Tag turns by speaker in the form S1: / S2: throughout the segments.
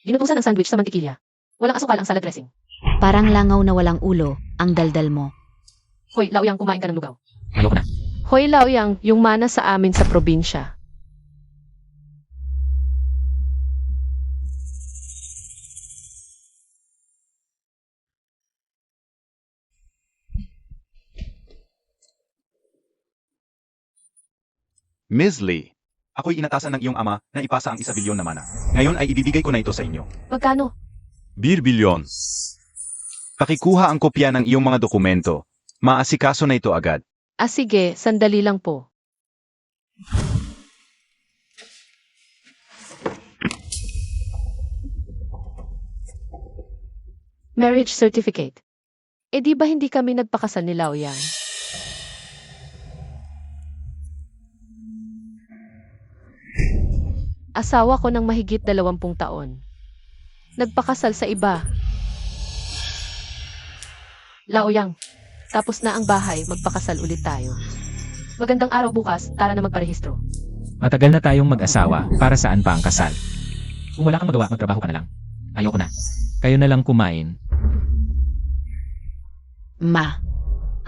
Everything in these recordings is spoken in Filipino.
S1: Ginutusan ng sandwich sa mantikilya. Walang asukal ang salad dressing.
S2: Parang langaw na walang ulo, ang daldal mo.
S1: Hoy, Laoyang, kumain ka ng lugaw.
S3: Ayoko na.
S1: Hoy, Laoyang, yung mana sa amin sa probinsya.
S4: Ms. Lee, ako'y inatasan ng iyong ama na ipasa ang 1 bilyon na mana. Ngayon ay ibibigay ko na ito sa inyo.
S1: Magkano?
S4: 1 bilyon. Pakikuha ang kopya ng iyong mga dokumento. Maasikaso na ito agad.
S1: Ah sige, sandali lang po. Marriage certificate. Eh di ba hindi kami nagpakasal ni Laoyang? Asawa ko ng mahigit 20 taon. Nagpakasal sa iba. Laoyang, tapos na ang bahay, magpakasal ulit tayo. Magandang araw bukas, tara na magparehistro.
S3: Matagal na tayong mag-asawa, para saan pa ang kasal? Kung wala kang magawa, magtrabaho ka na lang. Ayoko na. Kayo na lang kumain.
S2: Ma,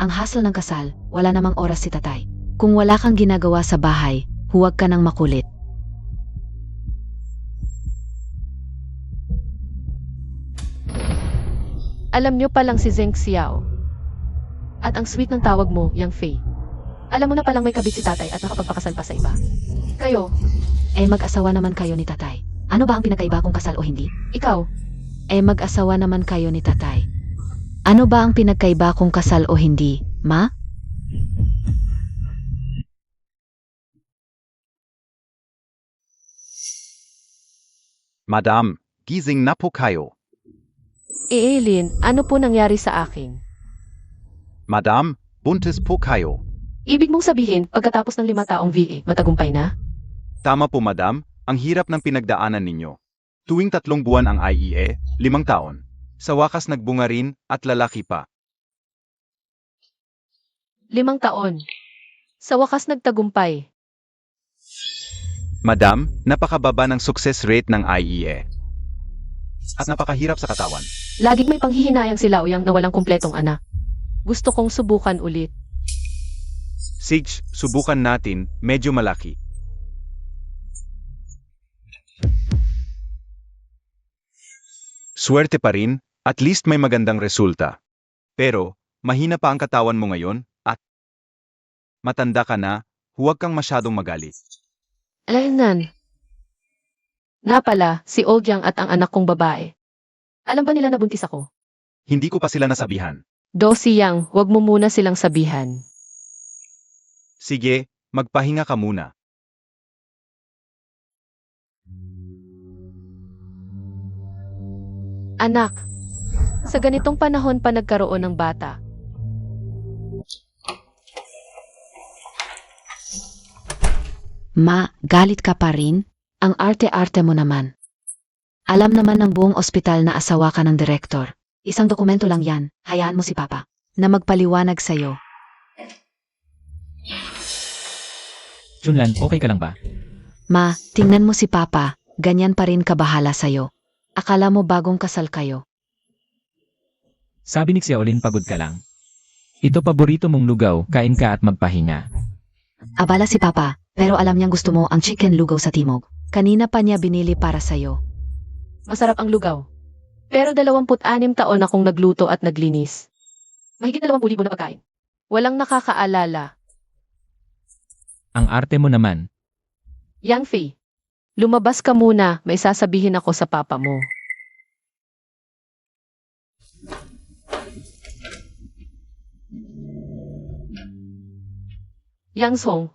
S2: ang hassle ng kasal, wala namang oras si tatay. Kung wala kang ginagawa sa bahay, huwag ka nang makulit.
S1: Alam nyo palang si Zeng Xiao. At ang sweet ng tawag mo, Yang Fei. Alam mo na palang may kabit si tatay at nakapagpakasal pa sa iba. Kayo,
S2: Eh mag-asawa naman kayo ni tatay. Ano ba ang pinakaiba kung kasal o hindi?
S1: ikaw,
S2: Eh mag-asawa naman kayo ni tatay. Ano ba ang pinagkaiba kung kasal o hindi, ma?
S4: Madam, gising na po kayo.
S1: Eileen, ano po nangyari sa akin?
S4: Madam, buntis po kayo.
S1: Ibig mong sabihin, pagkatapos ng 5 taong VA, matagumpay na?
S4: Tama po madam, ang hirap ng pinagdaanan ninyo. Tuwing 3 buwan ang IEA, 5 taon. Sa wakas nagbunga rin at lalaki pa.
S1: 5 taon. Sa wakas nagtagumpay.
S4: Madam, napakababa ng success rate ng IEA. At napakahirap sa katawan.
S1: Laging may panghihinayang si Laoyang na walang kumpletong anak. Gusto kong subukan ulit.
S4: Sige, subukan natin, medyo malaki. Swerte pa rin, at least may magandang resulta. Pero, mahina pa ang katawan mo ngayon, at matanda ka na, huwag kang masyadong magalit.
S1: Alaynan. Nga pala, si Old Yang at ang anak kong babae. Alam ba nila na buntis ako?
S4: Hindi ko pa sila nasabihan.
S1: Si Yang, wag mo muna silang sabihan.
S4: Sige, magpahinga ka muna.
S1: Anak, sa ganitong panahon pa nagkaroon ng bata.
S2: Ma, galit ka pa rin? Ang arte-arte mo naman. Alam naman ng buong ospital na asawa ka ng direktor. Isang dokumento lang yan, hayaan mo si Papa, na magpaliwanag sa'yo.
S3: Junlan, okay ka lang ba?
S2: Ma, tingnan mo si Papa, ganyan pa rin kabahala sa'yo. Akala mo bagong kasal kayo.
S3: Sabi ni Xiaolin pagod ka lang. Ito paborito mong lugaw, kain ka at magpahinga.
S2: Abala si Papa, pero alam niyang gusto mo ang chicken lugaw sa timog. Kanina pa niya binili para sa'yo.
S1: Masarap ang lugaw. Pero 26 taon akong nagluto at naglinis. Mahigit 20,000 na pagkain. Walang nakakaalala.
S3: Ang arte mo naman.
S1: Yang Fei, lumabas ka muna, may sasabihin ako sa papa mo. Yang Song,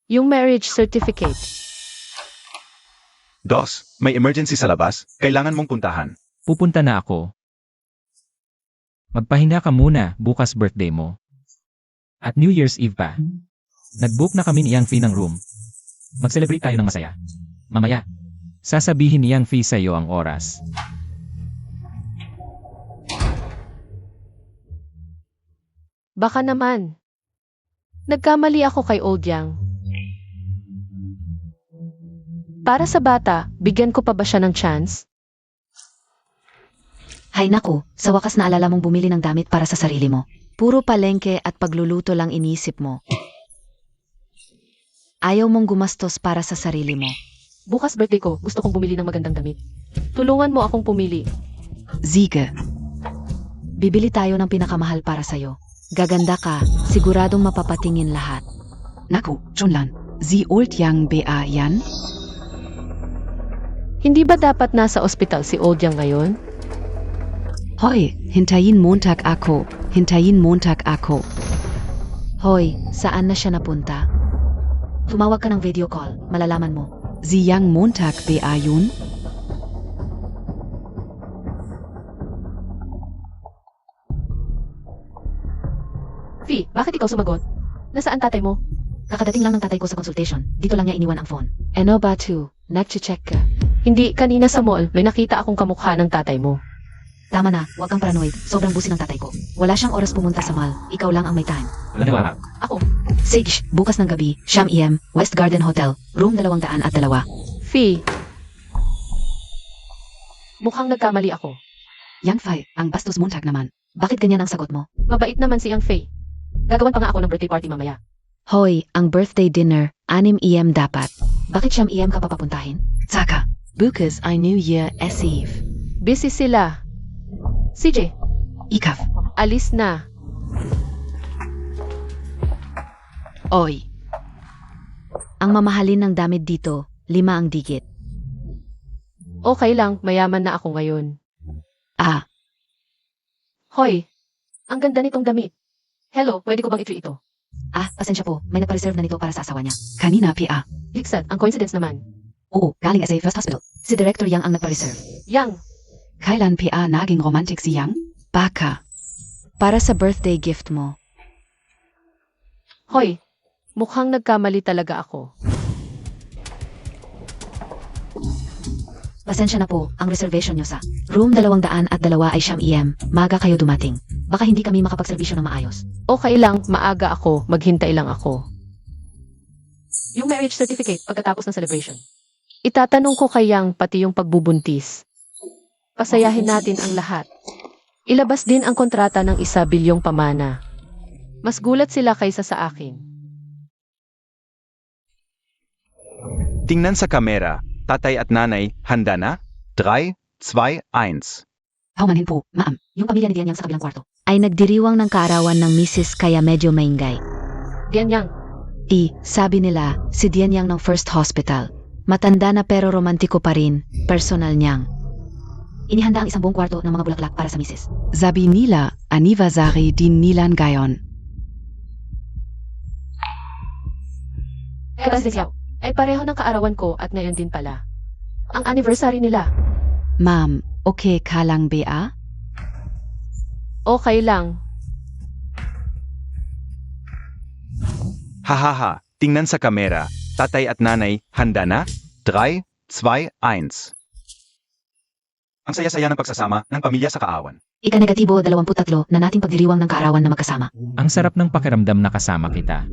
S1: yung marriage certificate.
S4: Dos, may emergency sa labas, kailangan mong puntahan.
S3: Pupunta na ako. Magpahinga ka muna, bukas birthday mo. At New Year's Eve pa. Nag-book na kami ni Yang Fei ng room. Mag-celebrate tayo ng masaya. Mamaya, sasabihin ni Yang Fei sa'yo ang oras.
S1: Baka naman. Nagkamali ako kay Old Yang. Para sa bata, bigyan ko pa ba siya ng chance?
S2: Hay naku, sa wakas naalala mong bumili ng damit para sa sarili mo. Puro palengke at pagluluto lang inisip mo. Ayaw mong gumastos para sa sarili mo.
S1: Bukas birthday ko, gusto kong bumili ng magandang damit. Tulungan mo akong pumili.
S2: Sige. Bibili tayo ng pinakamahal para sa'yo. Gaganda ka, siguradong mapapatingin lahat. Naku, Chunlan, Sie old yang ba yan?
S1: Hindi ba dapat nasa ospital si Old Yang ngayon?
S2: Hoy, hintayin Montag ako. Hintayin Montag ako. Hoy, saan na siya napunta? Tumawag ka ng video call, malalaman mo. Sie yang Montag ba yun?
S1: Fee, bakit ikaw sumagot? Nasaan tatay mo?
S2: Kakadating lang ng tatay ko sa consultation. Dito lang niya iniwan ang phone. Ano ba to? Nag-check ka.
S1: Hindi, kanina sa mall, may nakita akong kamukha ng tatay mo.
S2: Tama na, huwag kang paranoid. Sobrang busi ng tatay ko. Wala siyang oras pumunta sa mall. Ikaw lang ang may time.
S3: Wala na wala.
S1: Ako,
S2: Sige, bukas ng gabi, Sham EM, West Garden Hotel, room 202.
S1: Fee. Mukhang nagkamali ako.
S2: Yang Fai, ang bastos Montag naman. Bakit ganyan ang sagot mo?
S1: Mabait naman si Yang Fei. Gagawan pa nga ako ng birthday party mamaya.
S2: Hoy, ang birthday dinner, 6 EM dapat. Bakit Sham EM ka papapuntahin? Tsaka, bukas ay New Year Eve.
S1: Busy sila. CJ,
S2: Ikaf,
S1: alis na.
S2: oy. Ang mamahalin ng damit dito, 5 ang digit.
S1: Okay lang, mayaman na ako ngayon.
S2: Ah,
S1: Hoy, ang ganda nitong damit. Hello, pwede ko bang i-treat ito?
S2: pasensya po, may nagpa-reserve na nito para sa asawa niya. Kanina, PA.
S1: Liksad, ang coincidence naman.
S2: Oo, galing SA First Hospital. Si Director Yang ang nagpa-reserve.
S1: Yang,
S2: Kailan PA naging romantic si Yang? Baka. Para sa birthday gift mo.
S1: hoy, mukhang nagkamali talaga ako.
S2: Pasensya na po, ang reservation nyo sa room 202 ay Sham EM. Maga kayo dumating. Baka hindi kami makapagserbisyo ng maayos.
S1: Okay lang, maaga ako, maghintay lang ako. Yung marriage certificate pagkatapos ng celebration. Itatanong ko kay Yang pati yung pagbubuntis. Pasayahin natin ang lahat. Ilabas din ang kontrata ng 1 bilyong pamana. Mas gulat sila kaysa sa akin.
S4: Tingnan sa kamera, tatay at nanay, handa na? 3, 2, 1.
S2: Paumanhin po, ma'am. Yung pamilya ni Dian Yang sa kabilang kwarto ay nagdiriwang ng kaarawan ng misis kaya medyo maingay.
S1: Diyan Yang,
S2: Sabi nila, si Dian Yang ng First Hospital. Matanda na pero romantiko pa rin, personal niyang. Inihanda ang 1 buong kwarto ng mga bulaklak para sa misis. Sabi nila, anniversary din nilan gayon.
S1: Xiao, ay pareho ng kaarawan ko at ngayon din pala. Ang anniversary nila.
S2: Ma'am, okay ka lang ba?
S1: Okay lang.
S4: Hahaha, tingnan sa kamera, tatay at nanay, handa na? 3, 2, 1. Ang saya-saya ng pagsasama ng pamilya sa kaawan.
S2: Ika-negatibo 23 na nating pagdiriwang ng kaarawan na magkasama.
S3: Ang sarap ng pakiramdam na kasama kita.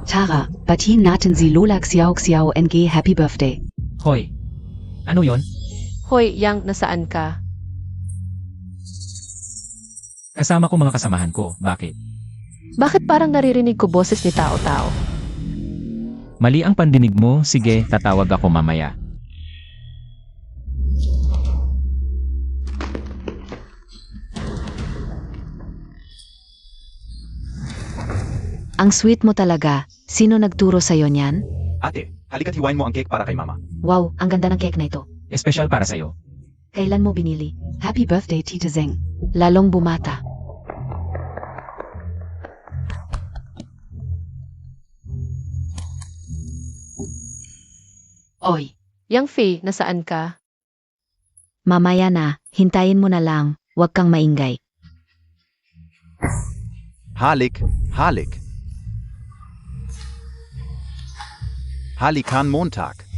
S2: Tara, batiin natin si Lola Xiao Xiao NG Happy Birthday.
S3: Hoy, ano yon?
S1: Hoy, Yang, nasaan ka?
S3: Kasama ko mga kasamahan ko. Bakit?
S1: Bakit parang naririnig ko boses ni tao-tao?
S3: Mali ang pandinig mo. Sige, tatawag ako mamaya.
S2: Ang sweet mo talaga. Sino nagturo sa'yo niyan?
S4: Ate, halika't hiwain mo ang cake para kay mama.
S2: Wow, ang ganda ng cake na ito.
S3: Espesyal para sa'yo.
S2: Kailan mo binili? Happy birthday, Tita Zeng. Lalong bumata. Oy,
S1: Yang Fei, nasaan ka?
S2: mamaya na, hintayin mo na lang, huwag kang maingay.
S4: Halik, halik. Halikan Montag.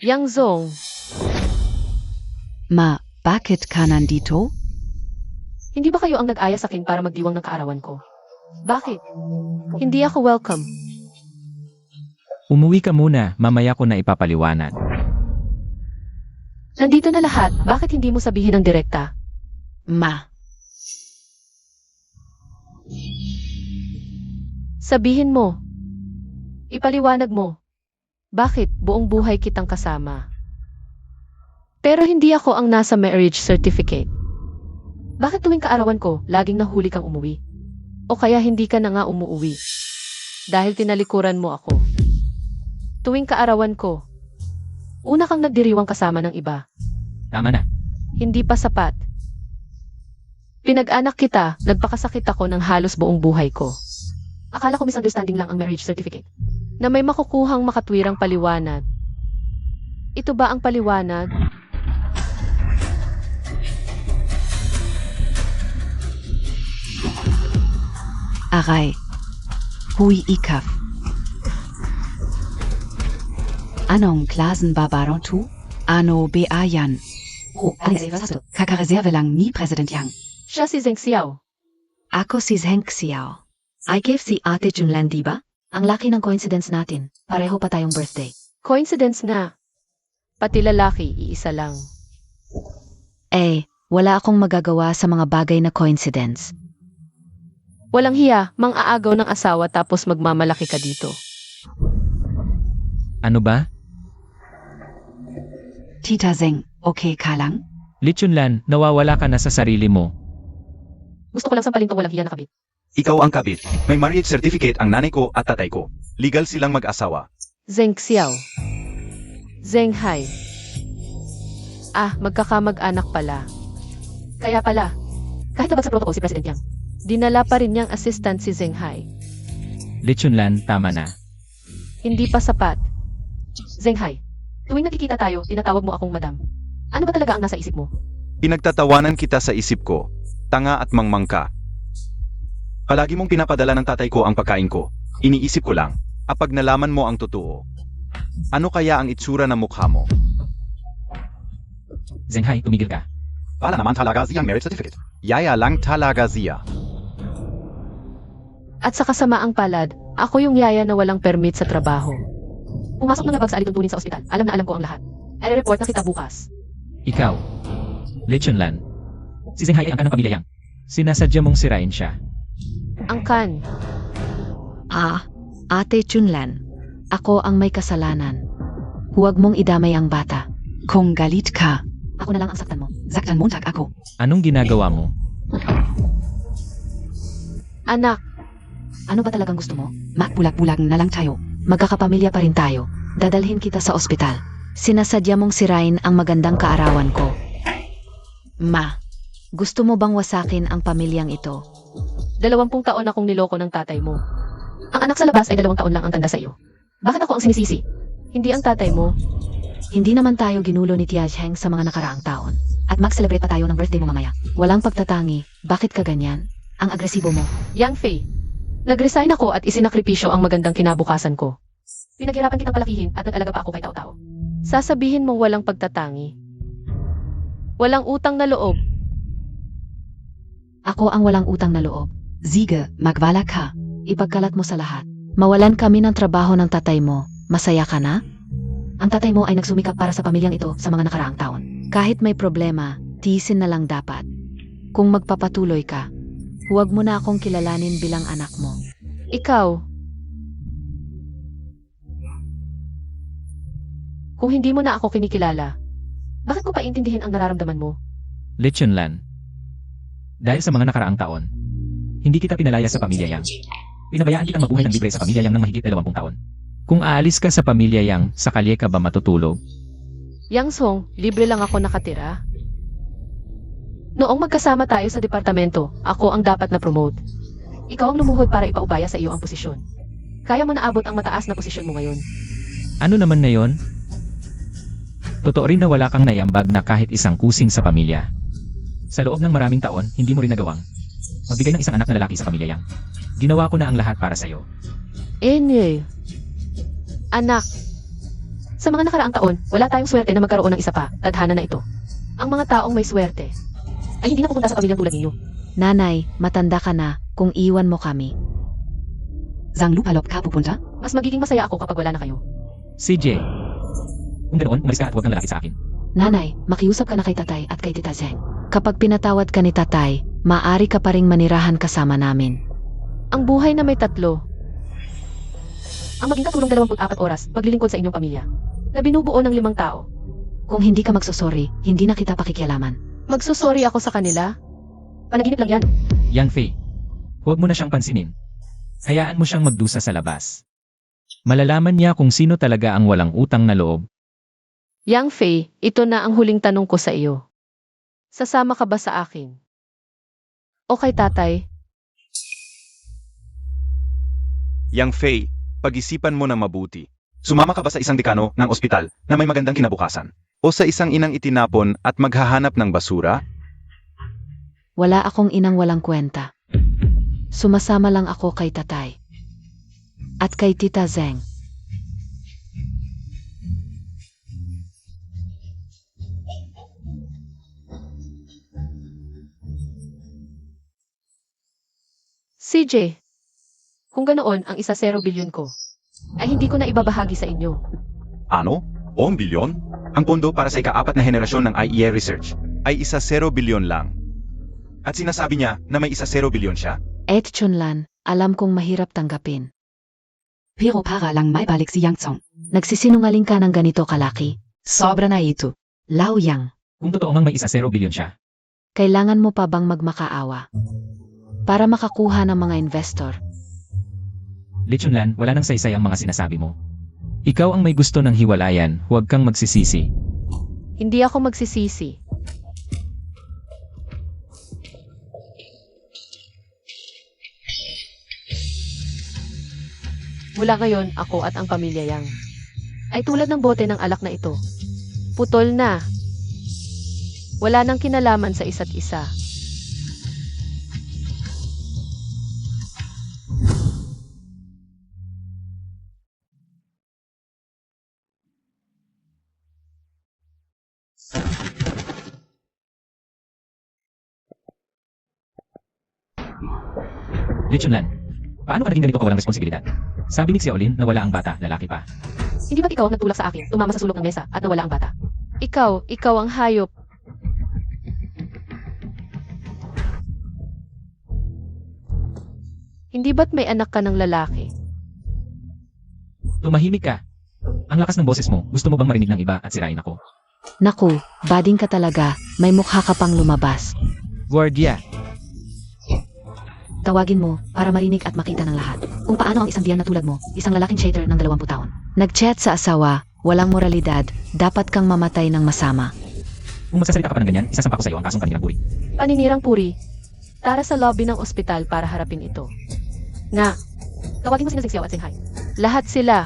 S1: Yang Zong,
S2: Ma, bakit ka nandito?
S1: hindi ba kayo ang nag-aya sa akin para magdiwang ng kaarawan ko? Bakit? Hindi ako welcome.
S3: Umuwi ka muna, mamaya ko na ipapaliwanag.
S1: Nandito na lahat, bakit hindi mo sabihin ng direkta?
S2: Ma,
S1: Sabihin mo. Ipaliwanag mo. Bakit buong buhay kitang kasama? Pero hindi ako ang nasa marriage certificate. Bakit tuwing kaarawan ko, laging nahuli kang umuwi? O kaya hindi ka na nga umuwi? Dahil tinalikuran mo ako. Tuwing kaarawan ko, una kang nagdiriwang kasama ng iba.
S3: Tama na.
S1: Hindi pa sapat. Pinag-anak kita, nagpakasakit ako ng halos buong buhay ko. Akala ko misunderstanding lang ang marriage certificate. Na may makukuhang makatwirang paliwanag. Ito ba ang paliwanag?
S2: aray. Hui ikaf. Anong klasen babaron tu? Ano beayan? Oh, Kakareserve lang ni President Yang.
S1: Siya si Zheng Xiao.
S2: Ako si Zheng Xiao. I gave si Ate Junlan, di ba? Ang laki ng coincidence natin. Pareho pa tayong birthday.
S1: Coincidence na. Pati lalaki, iisa lang.
S2: Wala akong magagawa sa mga bagay na coincidence.
S1: Walang hiya, mang-aagaw ng asawa tapos magmamalaki ka dito.
S3: Ano ba?
S2: Tita Zheng, okay ka lang?
S3: Lichunlan, nawawala ka na sa sarili mo.
S1: Gusto ko lang sampalin tong walang hiya na kabit.
S4: Ikaw ang kabit. May marriage certificate ang nanay ko at tatay ko. Legal silang mag-asawa.
S1: Zheng Xiao. Zheng Hai. Magkakamag-anak pala. Kaya pala, kahit nabag sa protocol si President Yang, dinala pa rin niyang assistant si Zheng Hai.
S3: Lichunlan, tama na.
S1: Hindi pa sapat. Zheng Hai, tuwing nakikita tayo, tinatawag mo akong madam. Ano ba talaga ang nasa isip mo?
S4: Pinagtatawanan kita sa isip ko. Tanga at mangmangka. Palagi mong pinapadala ng tatay ko ang pagkain ko. Iniisip ko lang, apag nalaman mo ang totoo. Ano kaya ang itsura ng mukha mo?
S3: Zenghai, tumigil ka.
S4: Para naman talaga siyang marriage certificate. Yaya lang talaga siya.
S1: At sa kasamaang palad, ako yung yaya na walang permit sa trabaho. Pumasok na nabag sa alituntunin sa ospital. Alam na alam ko ang lahat. I-report na kita bukas.
S3: Ikaw. Lichunlan. Si Zenghai ay ang kanang pamilya Yang. Sinasadya mong sirain siya.
S1: Angkan.
S2: Ate Junlan, ako ang may kasalanan. Huwag mong idamay ang bata. Kung galit ka, ako na lang ang saktan mo. Saktan mo ako.
S3: Anong ginagawa mo?
S1: Anak,
S2: Ano ba talagang gusto mo? Magbulag-bulag na lang tayo. Magkakapamilya pa rin tayo. Dadalhin kita sa ospital. Sinasadya mong sirain ang magandang kaarawan ko. Ma, gusto mo bang wasakin ang pamilyang ito?
S1: 20 taon akong niloko ng tatay mo. Ang anak sa labas ay 2 taon lang ang tanda sa iyo. Bakit ako ang sinisisi? Hindi ang tatay mo.
S2: Hindi naman tayo ginulo ni Tia Zheng sa mga nakaraang taon. At mag-celebrate pa tayo ng birthday mo mamaya. Walang pagtatangi. Bakit ka ganyan? Ang agresibo mo.
S1: Yang Fei, nag-resign ako at isinakripisyo ang magandang kinabukasan ko. Pinaghirapan kitang palakihin at nag-alaga pa ako kay tao-tao. Sasabihin mong walang pagtatangi. Walang utang na loob.
S2: Ako ang walang utang na loob. Ziga, magwala ka. Ipagkalat mo sa lahat. Mawalan kami ng trabaho ng tatay mo. Masaya ka na? Ang tatay mo ay nagsumikap para sa pamilyang ito sa mga nakaraang taon. Kahit may problema, tiisin na lang dapat. Kung magpapatuloy ka, huwag mo na akong kilalanin bilang anak mo.
S1: Ikaw. Kung hindi mo na ako kinikilala, bakit ko paintindihin ang nararamdaman mo?
S3: Lichunlan. Dahil sa mga nakaraang taon, hindi kita pinalaya sa pamilya Yang. Pinabayaan kitang mabuhay ng libre sa pamilya Yang ng mahigit 20 taon. Kung aalis ka sa pamilya Yang, sa kalye ka ba matutulog?
S1: Yang Song, libre lang ako nakatira. Noong magkasama tayo sa departamento, ako ang dapat na promote. Ikaw ang lumuhod para ipaubaya sa iyo ang posisyon. Kaya mo naabot ang mataas na posisyon mo ngayon.
S3: Ano naman na yon? Totoo rin na wala kang naiambag na kahit isang kusing sa pamilya. Sa loob ng maraming taon, hindi mo rin nagawang magbigay ng isang anak na lalaki sa pamilya Yang. Ginawa ko na ang lahat para sa'yo.
S1: Anak, Sa mga nakaraang taon, wala tayong swerte na magkaroon ng isa pa, tadhana na ito. Ang mga taong may swerte ay hindi na pupunta sa pamilyang tulad ninyo.
S2: Nanay, matanda ka na, kung iwan mo kami. Zang lupalop ka pupunta?
S1: Mas magiging masaya ako kapag wala na kayo.
S3: CJ. Kung ganoon, umalis ka at huwag kang lalaki sa akin.
S2: Nanay, makiusap ka na kay tatay at kay tita Zeng. Kapag pinatawad ka ni tatay, maaari ka pa ring manirahan kasama namin.
S1: Ang buhay na may tatlo. Ang maging katulong 24 oras, paglilingkod sa inyong pamilya. Na binubuo ng 5 tao.
S2: Kung hindi ka magsusorry, hindi na kita pakikialaman.
S1: Magsusorry ako sa kanila? Panaginip lang yan.
S3: Yang Fei. Huwag mo na siyang pansinin. Hayaan mo siyang magdusa sa labas. Malalaman niya kung sino talaga ang walang utang na loob.
S1: Yang Fei, ito na ang huling tanong ko sa iyo. Sasama ka ba sa akin? O kay tatay?
S4: Yang Fei, pag-isipan mo na mabuti. Sumama ka ba sa isang dekano ng ospital na may magandang kinabukasan? O sa isang inang itinapon at maghahanap ng basura?
S2: Wala akong inang walang kwenta. Sumasama lang ako kay tatay. At kay tita Zeng.
S1: CJ, kung ganoon ang 1 bilyon ko, ay hindi ko na ibabahagi sa inyo.
S4: Ano? 1 bilyon? Ang pondo para sa ika-4 na henerasyon ng IEA Research ay 1 bilyon lang. At sinasabi niya na may 1 bilyon siya?
S2: Chunlan, alam kong mahirap tanggapin. Pero para lang may balik si Yang Song. Nagsisinungaling ka ng ganito kalaki. Sobra na ito. Lao Yang,
S3: Kung totoo ngang may 1 bilyon siya,
S2: kailangan mo pa bang magmakaawa? Para makakuha ng mga investor.
S3: Lichunlan, wala nang saysay ang mga sinasabi mo. Ikaw ang may gusto ng hiwalayan, huwag kang magsisisi.
S1: Hindi ako magsisisi. Mula ngayon, ako at ang pamilya Yang ay tulad ng bote ng alak na ito. Putol na. Wala nang kinalaman sa isa't isa.
S3: Lichunlan, paano ka naging ganito kawalang responsibilidad? Sabi ni Xiaolin na wala ang bata, lalaki pa.
S1: Hindi ba't ikaw ang nagtulak sa akin, tumama sa sulok ng mesa at nawala ang bata? Ikaw ang hayop. Hindi ba't may anak ka ng lalaki?
S3: Tumahimik ka. Ang lakas ng boses mo, gusto mo bang marinig ng iba at sirain ako?
S2: Naku, bading ka talaga, may mukha ka pang lumabas.
S3: Guardia,
S2: Tawagin mo para marinig at makita ng lahat. Kung paano ang isang diyan na tulad mo, isang lalaking traitor ng 20 taon. Nag-chat sa asawa, walang moralidad, dapat kang mamatay ng masama.
S3: kung magsasalita ka pa ng ganyan, isasampa ko sa iyo ang kasong kaninang puri.
S1: Paninirang puri. Tara sa lobby ng ospital para harapin ito. Nga, tawagin mo sina Xiao at Senghai. Lahat sila.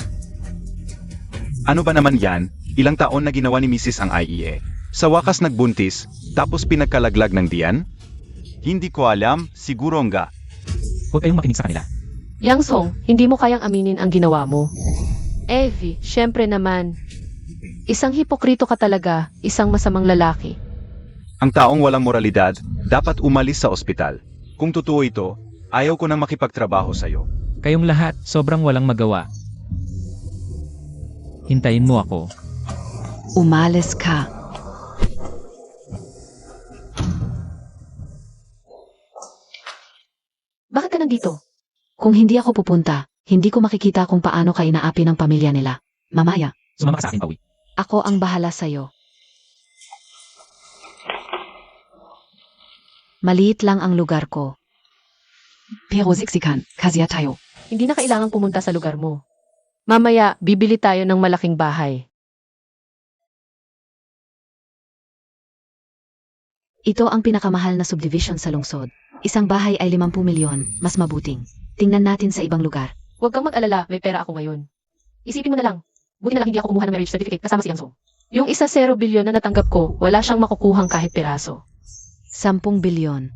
S4: Ano ba naman yan? Ilang taon na ginawa ni Mrs. ang IEA? Sa wakas nagbuntis, tapos pinagkalaglag ng diyan? Hindi ko alam, siguro nga.
S3: Huwag kayong makinig sa kanila.
S1: Yang Song, hindi mo kayang aminin ang ginawa mo. Evie, syempre naman. Isang hipokrito ka talaga, isang masamang lalaki.
S4: Ang taong walang moralidad, dapat umalis sa ospital. Kung totoo ito, ayaw ko nang makipagtrabaho sa'yo.
S3: Kayong lahat, sobrang walang magawa. Hintayin mo ako.
S2: Umalis ka.
S1: Bakit ka nandito?
S2: Kung hindi ako pupunta, hindi ko makikita kung paano ka inaapi ng pamilya nila. Mamaya,
S3: Sumama ka sa akin, Pawi.
S2: ako ang bahala sa'yo. Maliit lang ang lugar ko. Pero siksikan, kasiya tayo.
S1: Hindi na kailangang pumunta sa lugar mo. Mamaya, bibili tayo ng malaking bahay.
S2: Ito ang pinakamahal na subdivision sa lungsod. Isang bahay ay 50 milyon, mas mabuting. Tingnan natin sa ibang lugar.
S1: Huwag kang mag-alala, may pera ako ngayon. Isipin mo na lang, buti na lang hindi ako kumuha ng marriage certificate kasama si Yang Song. Yung 1 bilyon na natanggap ko, wala siyang makukuhang kahit piraso.
S2: 10 bilyon.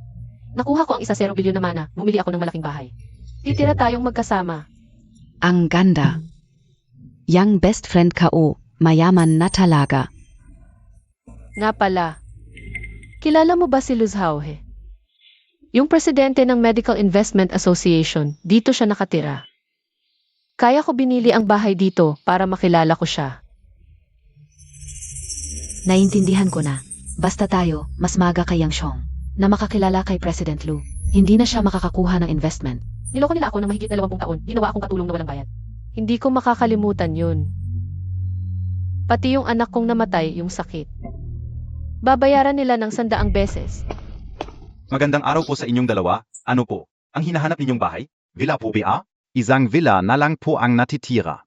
S1: Nakuha ko ang 1 bilyon na mana, bumili ako ng malaking bahay. Titira tayong magkasama.
S2: Ang ganda. Yang best friend ka o, mayaman na talaga.
S1: Nga pala, kilala mo ba si Luz Hauhe? Yung presidente ng Medical Investment Association, dito siya nakatira. Kaya ko binili ang bahay dito para makilala ko siya.
S2: Naintindihan ko na. Basta tayo, mas maga kay Yang Xiong, na makakilala kay President Lu. Hindi na siya makakakuha ng investment.
S1: Niloko nila ako ng mahigit 20 taon, ginawa akong katulong na walang bayad. Hindi ko makakalimutan yun. Pati yung anak kong namatay, yung sakit. Babayaran nila ng 100 beses.
S4: Magandang araw po sa inyong dalawa. Ano po? Ang hinahanap ninyong bahay? Villa po ba? Isang villa na lang po ang natitira.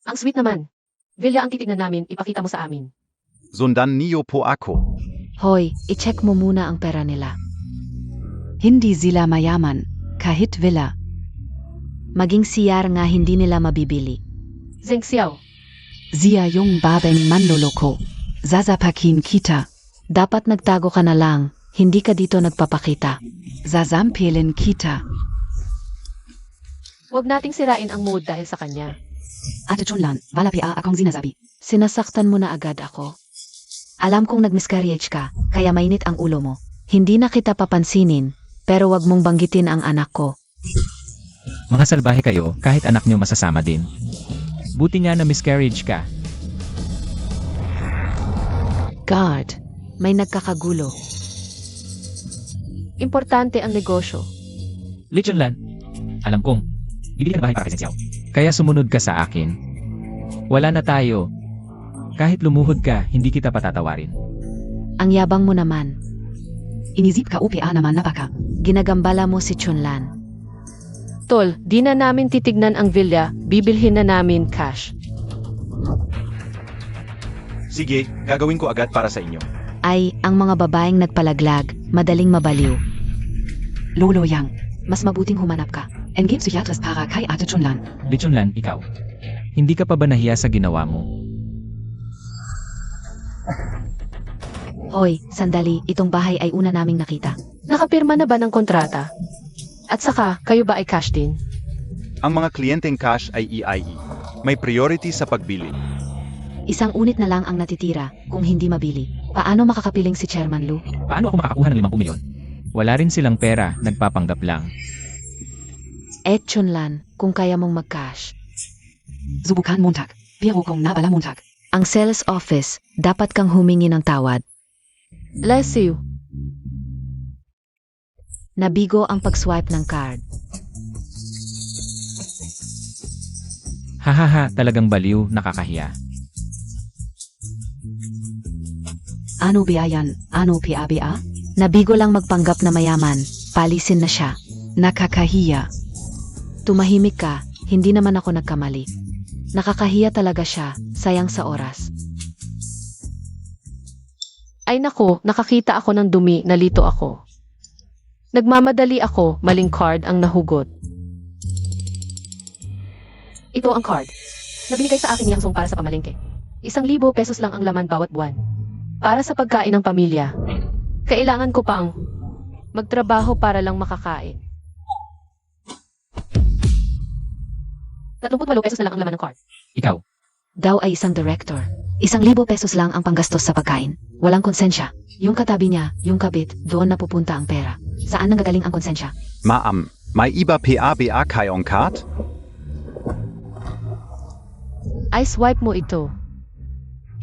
S1: Ang sweet naman. Villa ang titignan namin, ipakita mo sa amin.
S4: Sundan niyo po ako.
S2: Hoy, i-check mo muna ang pera nila. Hindi sila mayaman, kahit villa. Maging CR nga hindi nila mabibili.
S1: Zeng Xiao,
S2: Zia yung babeng manloloko. Zazapakin kita. Dapat nagtago ka na lang, hindi ka dito nagpapakita. Zazampilin kita.
S1: huwag nating sirain ang mood dahil sa kanya.
S2: Ate Chunlan, wala pia akong sinasabi. Sinasaktan mo na agad ako. Alam kong nag-miscarriage ka, kaya mainit ang ulo mo. Hindi na kita papansinin, pero wag mong banggitin ang anak ko.
S3: Mga salbahe kayo, kahit anak nyo masasama din. Buti nga na miscarriage ka.
S2: God, may nagkakagulo.
S1: Importante ang negosyo.
S3: Lechon Lan, alam kong, bibili ka ng bahay para kay Zeng Xiao. Kaya sumunod ka sa akin. Wala na tayo. Kahit lumuhod ka, hindi kita patatawarin.
S2: Ang yabang mo naman. Inisip ka UPA naman na baka. Ginagambala mo si Chunlan.
S1: Tol, di na namin titignan ang villa, bibilhin na namin cash.
S4: Sige, gagawin ko agad para sa inyo.
S2: Ay, ang mga babaeng nagpalaglag, madaling mabaliw. Lolo Yang, mas mabuting humanap ka. Engage psychiatrist para kay Ate Chunlan.
S3: Lechon Lan, ikaw. Hindi ka pa ba nahiya sa ginawa mo?
S2: Hoy, sandali, itong bahay ay una naming nakita.
S1: Nakapirma na ba ng kontrata? At saka, kayo ba ay cash din?
S4: Ang mga kliyenteng cash ay EIE. May priority sa pagbili.
S2: Isang unit na lang ang natitira, kung hindi mabili. Paano makakapiling si Chairman Lu?
S3: Paano ako makakuha ng 50 milyon? Wala rin silang pera, nagpapanggap lang.
S2: Chunlan, kung kaya mong mag-cash. Subukan Montag. Pero kung nabala Montag. Ang sales office, dapat kang humingi ng tawad.
S1: Bless you.
S2: Nabigo ang pag-swipe ng card.
S3: Hahaha, talagang baliw, nakakahiya.
S2: Ano ba yan? Ano pia? Nabigo lang magpanggap na mayaman. Palisin na siya. Nakakahiya. Tumahimik ka, hindi naman ako nagkamali. Nakakahiya talaga siya, sayang sa oras.
S1: Ay nako, nakakita ako ng dumi, nalito ako. Nagmamadali ako, maling card ang nahugot. Ito ang card. Nabinigay sa akin Yang Song para sa pamalengke. 1,000 pesos lang ang laman bawat buwan. Para sa pagkain ng pamilya. Kailangan ko pang magtrabaho para lang makakain. 38 pesos na lang ang laman ng card.
S3: Ikaw,
S2: Daw ay isang director. 1,000 pesos lang ang panggastos sa pagkain. Walang konsensya. Yung katabi niya, yung kabit, doon napupunta ang pera. Saan nanggagaling ang konsensya?
S4: Ma'am, may iba PABA kayong card?
S1: Ay swipe mo ito.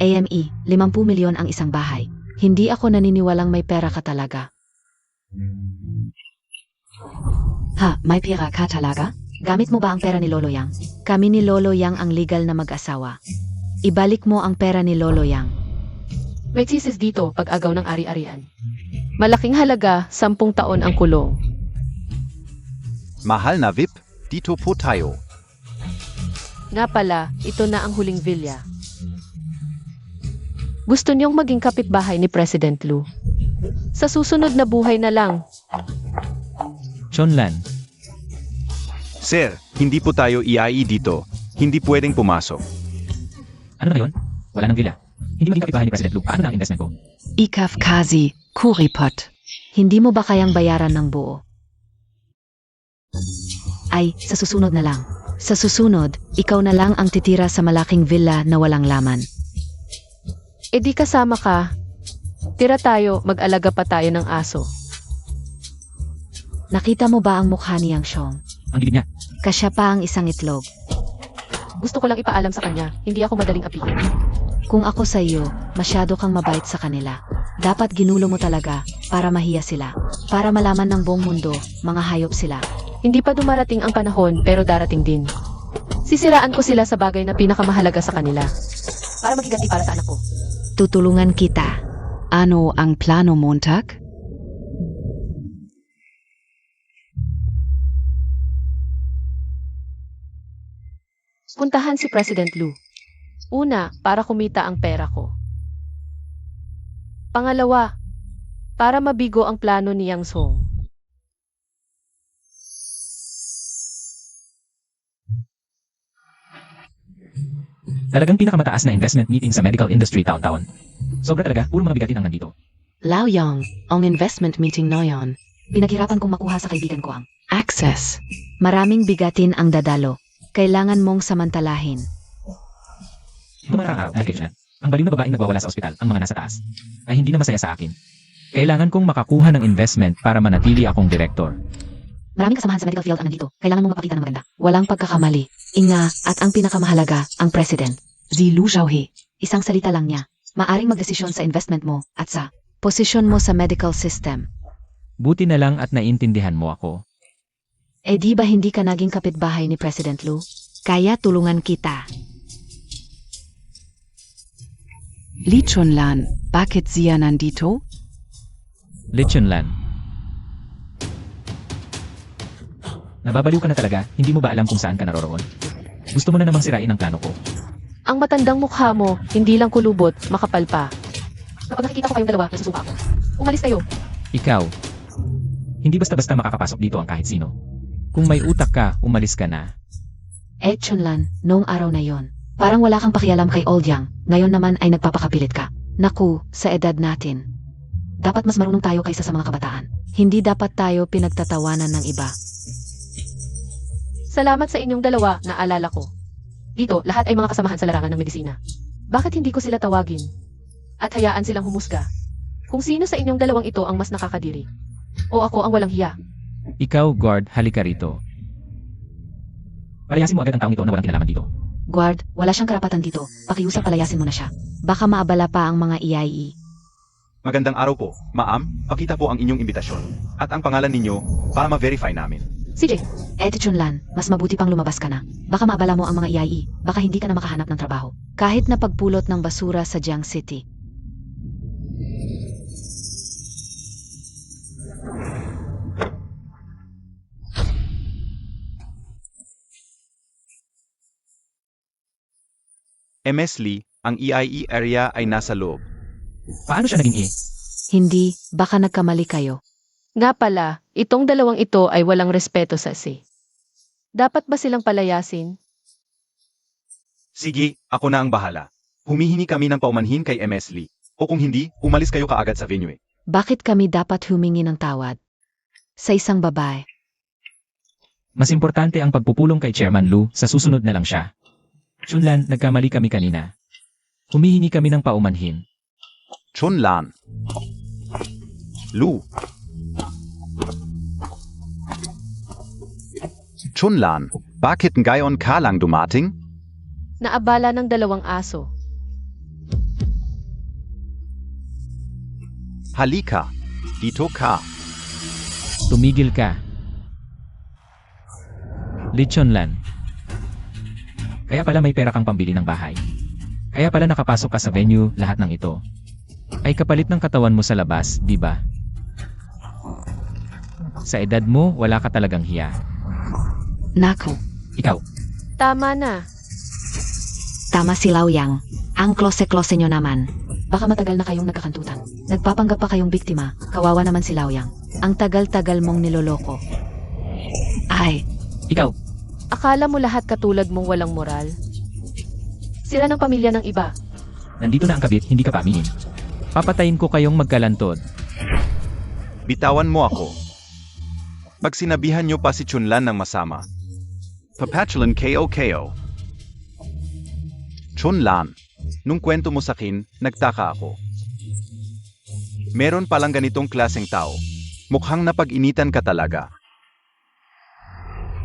S2: AME, 50 milyon ang isang bahay. Hindi ako naniniwalang may pera ka talaga. Ha, may pera ka talaga? Gamit mo ba ang pera ni Lolo Yang? Kami ni Lolo Yang ang legal na mag-asawa. Ibalik mo ang pera ni Lolo Yang.
S1: May thesis dito pag-agaw ng ari-arian. Malaking halaga, 10 taon ang kulong.
S4: Mahal na VIP, dito po tayo.
S1: Nga pala, ito na ang huling villa. Gusto niyong maging kapitbahay ni President Lu. Sa susunod na buhay na lang.
S3: Chunlan,
S4: Sir, hindi po tayo EIE dito. Hindi pwedeng pumasok.
S3: ano na yun? Wala nang villa. Hindi maging kapitbahay ni President Lu. Paano na ang investment ko?
S2: Ikaf Kazi, Kuripot. Hindi mo ba kayang bayaran ng buo? Ay, sa susunod na lang. Sa susunod, ikaw na lang ang titira sa malaking villa na walang laman.
S1: E di kasama ka. Tira tayo, mag-alaga pa tayo ng aso.
S2: Nakita mo ba ang mukha niyang Xiong?
S3: Ang gilid niya.
S2: Kasya pa ang isang itlog.
S1: Gusto ko lang ipaalam sa kanya, hindi ako madaling apihin.
S2: Kung ako sa iyo, masyado kang mabait sa kanila. Dapat ginulo mo talaga para mahiya sila. Para malaman ng buong mundo, mga hayop sila.
S1: Hindi pa dumarating ang panahon, pero darating din. Sisiraan ko sila sa bagay na pinakamahalaga sa kanila. Para maghiganti para sa anak ko.
S2: Tutulungan kita. Ano ang plano, Montag?
S1: Puntahan si President Lu. Una, para kumita ang pera ko. Pangalawa, para mabigo ang plano ni Yang Song.
S3: Talagang pinakamataas na investment meeting sa medical industry taon-taon. Sobra talaga, puro mga bigatin ang nandito.
S2: Lao Yang, ang investment meeting na yan. Pinaghirapan kong makuha sa kaibigan ko ang access. Maraming bigatin ang dadalo. Kailangan mong samantalahin.
S3: Ito mga araw, allocation. Ang baliw na babaeng nagwawala sa ospital, ang mga nasa taas, ay hindi na masaya sa akin. Kailangan kong makakuha ng investment para manatili akong direktor.
S2: Maraming kasamahan sa medical field ang nandito. Kailangan mong mapakita ng maganda. Walang pagkakamali. Inga, at ang pinakamahalaga, ang president. Si Lu Xiaohe. Isang salita lang niya. Maaring magdesisyon sa investment mo at sa posisyon mo sa medical system.
S3: Buti na lang at naiintindihan mo ako.
S2: Eh di ba hindi ka naging kapitbahay ni President Lu? Kaya tulungan kita.
S5: Li Chunlan, bakit siya nandito?
S3: Lichunlan. Nababaliw ka na talaga, hindi mo ba alam kung saan ka naroroon? Gusto mo na namang sirain ang plano ko.
S1: Ang matandang mukha mo, hindi lang kulubot, makapal pa. Kapag nakikita ko kayong dalawa, nasusuka ako. Umalis kayo.
S3: Ikaw, hindi basta-basta makakapasok dito ang kahit sino. Kung may utak ka, umalis ka na.
S2: Chunlan, noong araw na yon, parang wala kang pakialam kay Old Yang, ngayon naman ay nagpapakapilit ka. Naku, sa edad natin. Dapat mas marunong tayo kaysa sa mga kabataan. Hindi dapat tayo pinagtatawanan ng iba.
S1: Salamat sa inyong dalawa, naalala ko. Dito, lahat ay mga kasamahan sa larangan ng medisina. Bakit hindi ko sila tawagin? At hayaan silang humusga. Kung sino sa inyong dalawang ito ang mas nakakadiri. O ako ang walang hiya.
S3: Ikaw, guard, halika rito. Palayasin mo agad ang taong ito na walang kinalaman dito.
S2: Guard, wala siyang karapatan dito. Pakiusap palayasin mo na siya. Baka maabala pa ang mga EIE.
S4: Magandang araw po, ma'am. Pakita po ang inyong imbitasyon. At ang pangalan ninyo para ma-verify namin.
S1: CJ,
S2: Chunlan, mas mabuti pang lumabas ka na. Baka maabala mo ang mga EIE. Baka hindi ka na makahanap ng trabaho. Kahit na pagpulot ng basura sa Jiang City.
S4: MS Lee, ang EIE area ay nasa loob.
S3: Paano siya naging
S2: Hindi, baka nagkamali kayo.
S1: nga pala, itong dalawang ito ay walang respeto sa si. Dapat ba silang palayasin?
S4: Sige, ako na ang bahala. Humihingi kami ng paumanhin kay MS Lee. O kung hindi, umalis kayo kaagad sa venue.
S2: Bakit kami dapat humingi ng tawad? Sa isang babae.
S3: Mas importante ang pagpupulong kay Chairman Lu, sa susunod na lang siya. Chunlan, nagkamali kami kanina. Humihingi kami ng paumanhin.
S4: Chunlan. Lu. Chunlan, bakit ngayon ka lang dumating?
S1: Naabala ng dalawang aso.
S4: Halika, dito ka.
S3: Tumigil ka. Lichunlan. Kaya pala may pera kang pambili ng bahay. Kaya pala nakapasok ka sa venue, lahat ng ito. Ay kapalit ng katawan mo sa labas, di ba? Sa edad mo, wala ka talagang hiya.
S2: Nako,
S3: Ikaw,
S1: Tama na.
S2: tama si Lao Yang. Ang klose-klose nyo naman. Baka matagal na kayong nagkakantutan. Nagpapanggap pa kayong biktima. Kawawa naman si Lao Yang. Ang tagal-tagal mong niloloko. Ay,
S3: ikaw,
S1: Akala mo lahat katulad mong walang moral? Sira ng pamilya ng iba.
S3: nandito na ang kabit, hindi ka pa aminin. Papatayin ko kayong magkalantod.
S4: Bitawan mo ako. Pag sinabihan niyo pa si Chunlan ng masama, Papatulan KO. Chunlan, nung kwento mo sakin, nagtaka ako. Meron palang ganitong klaseng tao. Mukhang napag-initan ka talaga.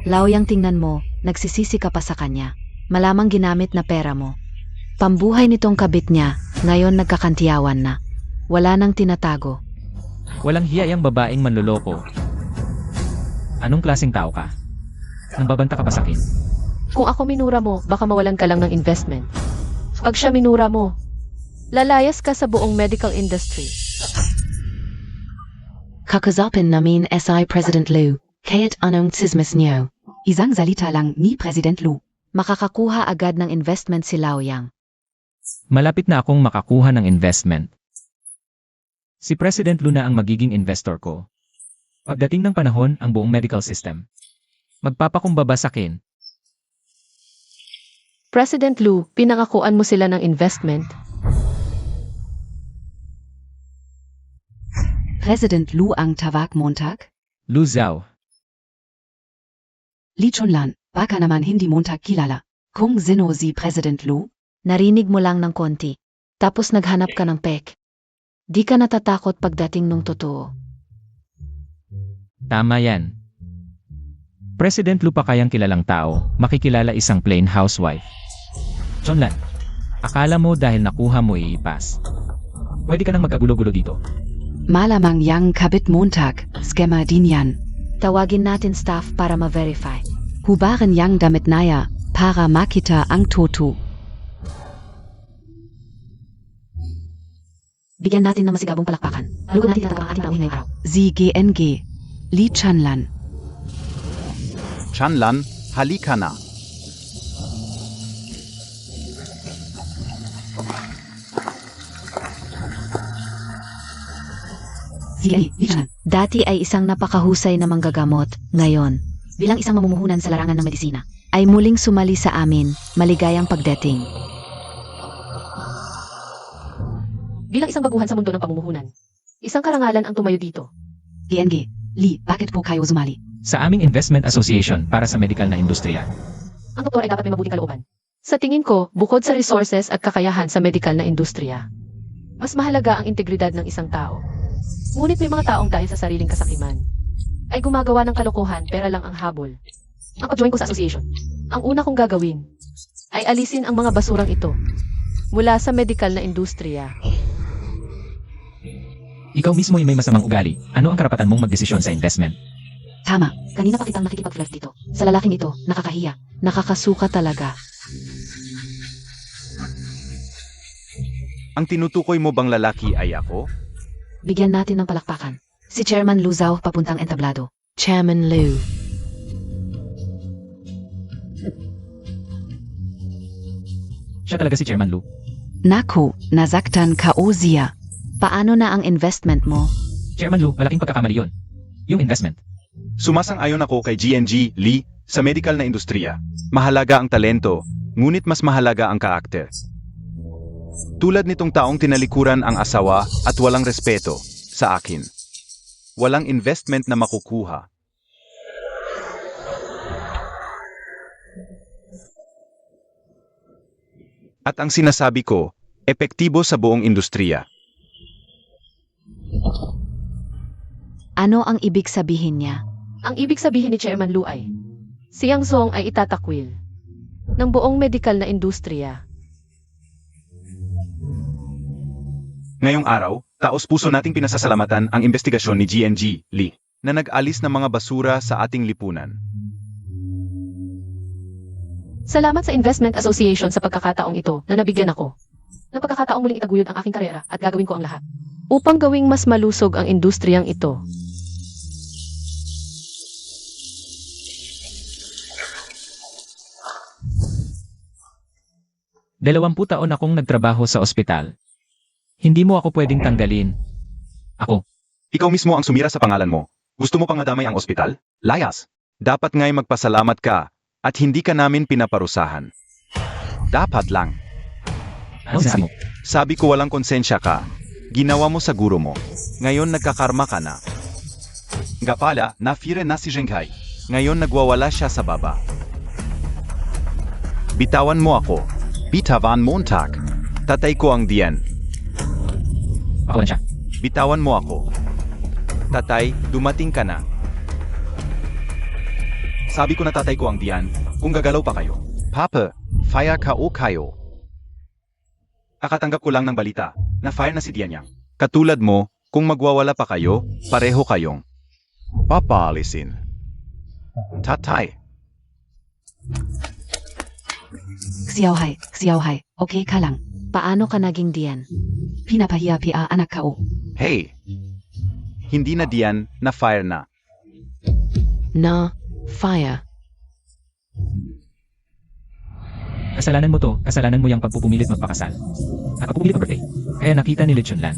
S2: Laoyang tingnan mo, nagsisisi ka pa sa kanya. Malamang ginamit na pera mo. Pambuhay nitong kabit niya, ngayon nagkakantiyawan na. Wala nang tinatago.
S3: Walang hiya yang babaeng manloloko. Anong klaseng tao ka? Nang babanta ka pa sa akin?
S1: Kung ako minura mo, baka mawalan ka lang ng investment. Pag siya minura mo, lalayas ka sa buong medical industry.
S2: Kakazapin namin SI President Lu, kaya't anong tsismis niyo?
S5: Isang salita lang ni President Lu.
S2: Makakakuha agad ng investment si Laoyang.
S3: Malapit na akong makakuha ng investment. Si President Luna ang magiging investor ko. Pagdating ng panahon, ang buong medical system magpapakumbaba sa akin.
S1: President Lu, pinangakuan mo sila ng investment.
S5: President Lu ang tawag Montag?
S3: Lu Zhao,
S5: Lee Chunlan, baka naman hindi Montag kilala. Kung sino si President Lu?
S2: Narinig mo lang ng konti. Tapos naghanap ka ng pek. Di ka natatakot pagdating nung totoo.
S3: tama yan. President Lu pa kayang kilalang tao, makikilala isang plain housewife. Chunlan, akala mo dahil nakuha mo iipas. Pwede ka nang magkagulo-gulo dito.
S5: Malamang yang kabit Montag, scammer din yan.
S2: Tawagin natin staff para ma-verify.
S5: Hubaran yang damit naya, para makita ang toto.
S2: Bigyan natin ng masigabong palakpakan. Lugan natin ang ating tauhin ngayong araw.
S5: Si GNG. Lee Chunlan.
S4: Chanlan, halika na.
S5: Si Lee Chunlan.
S2: Dati ay isang napakahusay na manggagamot. Ngayon, bilang isang mamumuhunan sa larangan ng medisina, ay muling sumali sa amin. Maligayang pagdating.
S1: Bilang isang baguhan sa mundo ng pamumuhunan, isang karangalan ang tumayo dito.
S5: GNG. Lee, bakit po kayo sumali?
S3: Sa aming investment association para sa medical na industriya.
S1: Ang doktor ay dapat may mabuting kalooban. Sa tingin ko, bukod sa resources at kakayahan sa medical na industriya, mas mahalaga ang integridad ng isang tao. Ngunit may mga taong dahil sa sariling kasakiman, ay gumagawa ng kalokohan pera lang ang habol. Ang pag-join ko sa association, ang una kong gagawin, ay alisin ang mga basurang ito mula sa medical na industriya.
S3: Ikaw mismo ay may masamang ugali. Ano ang karapatan mong magdesisyon sa investment?
S2: Tama, kanina pa kitang nakikipag-flirt dito. Sa lalaking ito, nakakahiya. Nakakasuka talaga.
S4: Ang tinutukoy mo bang lalaki ay ako?
S2: Bigyan natin ng palakpakan. Si Chairman Lu Zhao papuntang entablado. Chairman Lu.
S3: Siya talaga si Chairman Lu.
S5: Naku, nasaktan ka o siya.
S2: Paano na ang investment mo?
S3: Chairman Lu, malaking pagkakamali yun. Yung investment.
S4: Sumasang-ayon ako kay GNG, Lee, sa medical na industriya. Mahalaga ang talento, ngunit mas mahalaga ang karakter. Tulad nitong taong tinalikuran ang asawa at walang respeto sa akin. Walang investment na makukuha. At ang sinasabi ko, epektibo sa buong industriya.
S2: Ano ang ibig sabihin niya?
S1: Ang ibig sabihin ni Chairman Lu ay, si Yang Song ay itatakwil ng buong medical na industriya.
S4: Ngayong araw, taos-puso nating pinasasalamatan ang investigasyon ni GNG, Lee, na nag-alis ng mga basura sa ating lipunan.
S1: Salamat sa Investment Association sa pagkakataong ito na nabigyan ako ng pagkakataong muling itaguyod ang aking karera at gagawin ko ang lahat upang gawing mas malusog ang industriyang ito.
S3: Dalawampu taon akong nagtrabaho sa ospital. Hindi mo ako pwedeng tanggalin. Ako.
S4: Ikaw mismo ang sumira sa pangalan mo. Gusto mo pang madamay ang ospital? Layas! Dapat nga'y magpasalamat ka at hindi ka namin pinaparusahan. Dapat lang.
S3: Ano sabi mo?
S4: Sabi ko walang konsensya ka. Ginawa mo sa guro mo. Ngayon nagkakarma ka na. Nga pala, na-fire na si Zhenghai. Ngayon nagwawala siya sa baba. Bitawan mo ako. Bitawan Montag. Tatay ko ang Dian.
S3: Pakawalan siya.
S4: Bitawan mo ako. Tatay, dumating ka na. Sabi ko na tatay ko ang Dian, kung gagalaw pa kayo. Papa, fire ka o kayo. Kakatanggap ko lang ng balita na fire na si Dian Yang. Katulad mo, kung magwawala pa kayo, pareho kayong papaalisin. Tatay.
S5: Xiaohai, okay ka lang.
S2: Paano ka naging diyan?
S5: Pinapahiya pia anak ka o.
S4: Hey! Hindi na Dian, na fire na.
S2: Na, fire.
S3: Kasalanan mo to, kasalanan mo yung pagpupumilit magpakasal. At pagpupumilit mag-birthday. Kaya nakita ni Lechon Lan.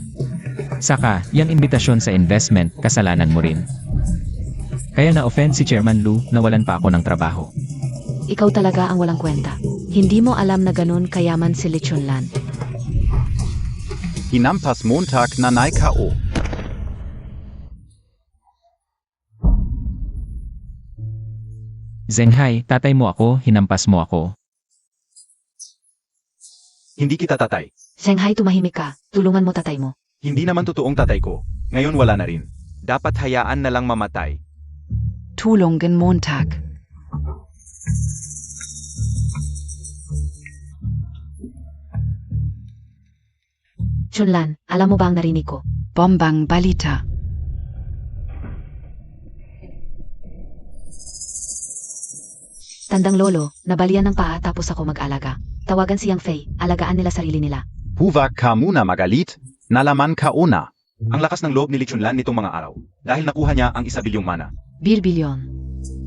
S3: Saka, yung imbitasyon sa investment, kasalanan mo rin. Kaya na-offend si Chairman Lu, nawalan pa ako ng trabaho.
S2: Ikaw talaga ang walang kwenta. Hindi mo alam na ganun kayaman si Lechon Lan.
S4: Hinampas Montag na K.O.
S3: Zenghai, tatay mo ako, hinampas mo ako.
S4: Hindi kita tatay.
S2: Shanghai, tumahimik ka. Tulungan mo tatay mo.
S4: Hindi naman totoong tatay ko. Ngayon wala na rin. Dapat hayaan na lang mamatay.
S5: Tulungen Montag.
S2: Chunlan, alam mo ba ang narinig ko?
S5: Bombang balita.
S2: Tandang lolo, nabalian ng paa tapos ako mag-alaga. Tawagan siyang Fei, alagaan nila sarili nila.
S4: Huwag ka muna magalit, nalaman ka una. Ang lakas ng loob ni Lechon Lan nitong mga araw. Dahil nakuha niya ang 1 bilyong mana.
S2: Bilbilyon.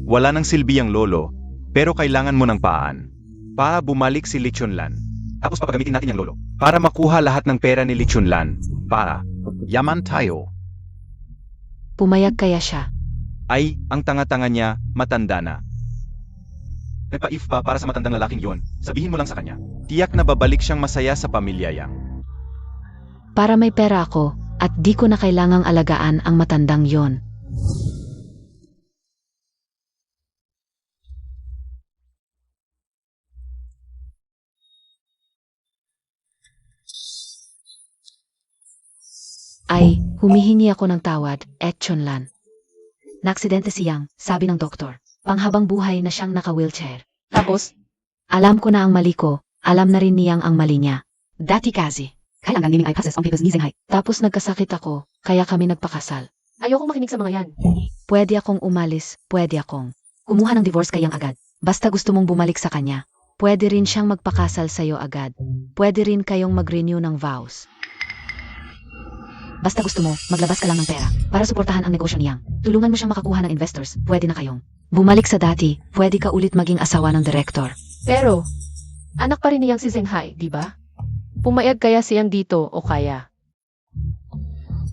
S4: Wala nang silbi ang lolo, pero kailangan mo ng paan. Para bumalik si Lechon Lan. Tapos papagamitin natin yung lolo. Para makuha lahat ng pera ni Lechon Lan. Para yaman tayo.
S2: Pumayag kaya siya.
S4: Ay, ang tanga-tanga niya, matanda na. Nagpa-if pa para sa matandang lalaking yon. Sabihin mo lang sa kanya. Tiyak na babalik siyang masaya sa pamilya yang.
S2: Para may pera ako, at di ko na kailangang alagaan ang matandang yon. Ay, humihingi ako ng tawad, Chunlan. Naaksidente si Yang, sabi ng doktor. Panghabang buhay na siyang naka-wheelchair. Tapos, alam ko na ang mali ko, alam na rin niyang ang mali niya.
S5: Dati kasi. Kailangan naming i-process ang papers ni Zenghai.
S2: Tapos nagkasakit ako, kaya kami nagpakasal.
S1: Ayoko makinig sa mga yan.
S2: Pwede akong umalis, pwede akong kumuha ng divorce kay Yang agad. Basta gusto mong bumalik sa kanya. Pwede rin siyang magpakasal sa'yo agad. Pwede rin kayong mag-renew ng vows. Basta gusto mo, maglabas ka lang ng pera para suportahan ang negosyo ni Yang. Tulungan mo siyang makakuha ng investors, pwede na kayong bumalik sa dati, pwede ka ulit maging asawa ng direktor.
S1: Pero, anak pa rin niyang si Zenghai, di ba? Pumayag kaya siyang dito o kaya?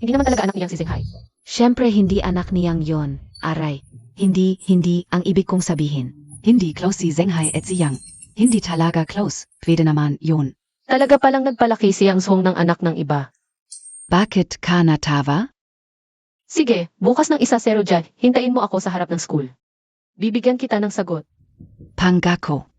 S1: Hindi naman talaga anak niyang si Zenghai.
S2: Siyempre hindi anak niyang yon, aray. Hindi ang ibig kong sabihin.
S5: Hindi close si Zenghai at si Yang. Hindi talaga close. Pwede naman yun.
S1: Talaga palang nagpalaki siyang song ng anak ng iba.
S5: Bakit ka natawa?
S1: Sige, bukas ng 1-0 dyan, hintayin mo ako sa harap ng school. Bibigyan kita ng sagot.
S5: Pangako.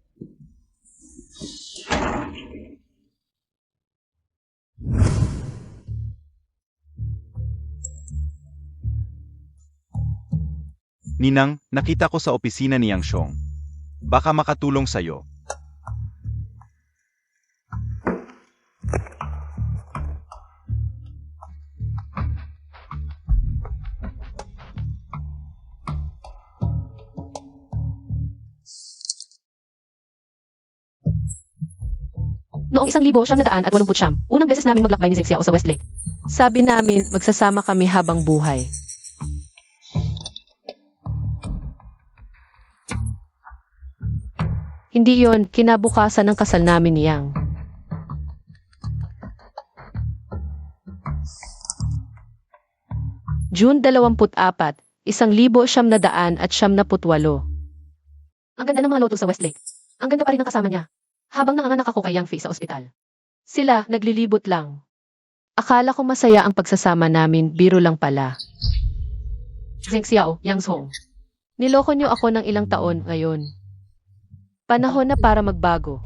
S4: Ninang, nakita ko sa opisina ni Yang Xiong. Baka makatulong sa'yo.
S1: Noong 1989, unang beses namin maglakbay ni Zeng Xiao sa Westlake. Sabi namin, magsasama kami habang buhay. Hindi yon kinabukasan ng kasal namin ni Yang. June 24, 1978. Ang ganda ng mga loto sa Westlake. Ang ganda pa rin ng kasama niya. Habang nanganganak ako kay Yang Fei sa ospital. Sila, naglilibot lang. Akala ko masaya ang pagsasama namin, biro lang pala. Zeng Xiao, Yang Song. Niloko niyo ako ng ilang taon ngayon. Panahon na para magbago.